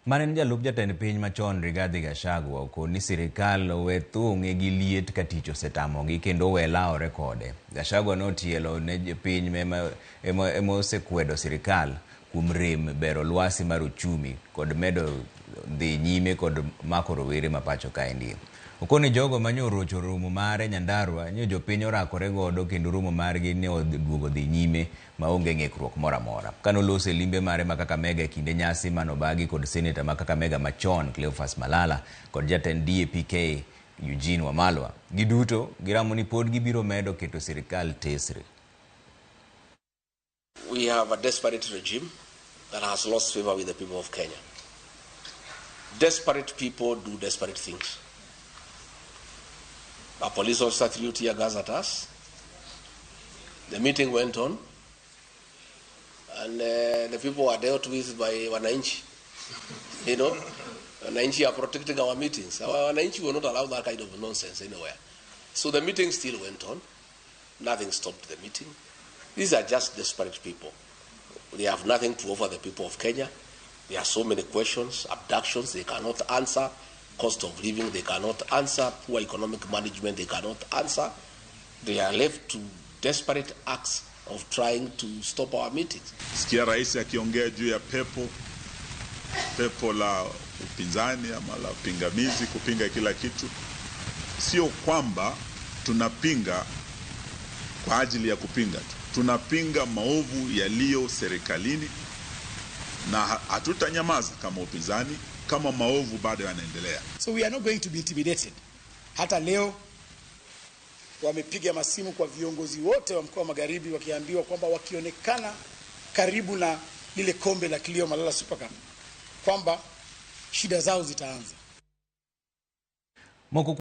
Manen jalup jatend piny machon Rigathi Gachagua okoni sirikal owe thung'e gi liet ka tich osetamogi kendo owe laore kode. Gachagua notielo ne piny ema osekwedo sirikal kuom rem bero lwasi mar uchumi kod medo dhi nyime kod mako rowere mapacho kaendi. Okoni jogo manyorocho romo mare Nyandarua nyo jopiny orakore godo kendo romo margi ne oduogo dhi nyime maonge ng'ikruok moro amora. Kanolose limbe mare ma Kakamega kinde nyasi manobagi kod seneta ma Kakamega machon Cleophas Malala kod jatend DAP-K Eugene Wamalwa. Giduto giramo ni pod gibiro medo keto sirikal tesre. We have a desperate regime that has lost favor with the people of Kenya. Desperate people do desperate things. A police officer threw tear gas at us. The meeting went on, and the people were dealt with by Wananchi. You know, Wananchi are protecting our meetings. Our Wananchi will not allow that kind of nonsense anywhere. So the meeting still went on. Nothing stopped the meeting. These are just desperate people. They have nothing to offer the people of Kenya. There are so many questions, abductions they cannot answer, cost of living they cannot answer, poor economic management they cannot answer. They are left to desperate acts of trying to stop our meetings. Sikia rais akiongea juu ya pepo la upinzani ama la pingamizi kupinga kila kitu. Sio kwamba tunapinga kwa ajili ya kupinga tu. Tunapinga maovu yaliyo serikalini na hatutanyamaza kama upinzani kama maovu bado yanaendelea. So we are not going to be intimidated. Hata leo wamepiga masimu kwa viongozi wote wa mkoa wa Magharibi wakiambiwa kwamba wakionekana karibu na lile kombe la kilio Malala Super Cup kwamba shida zao zitaanza.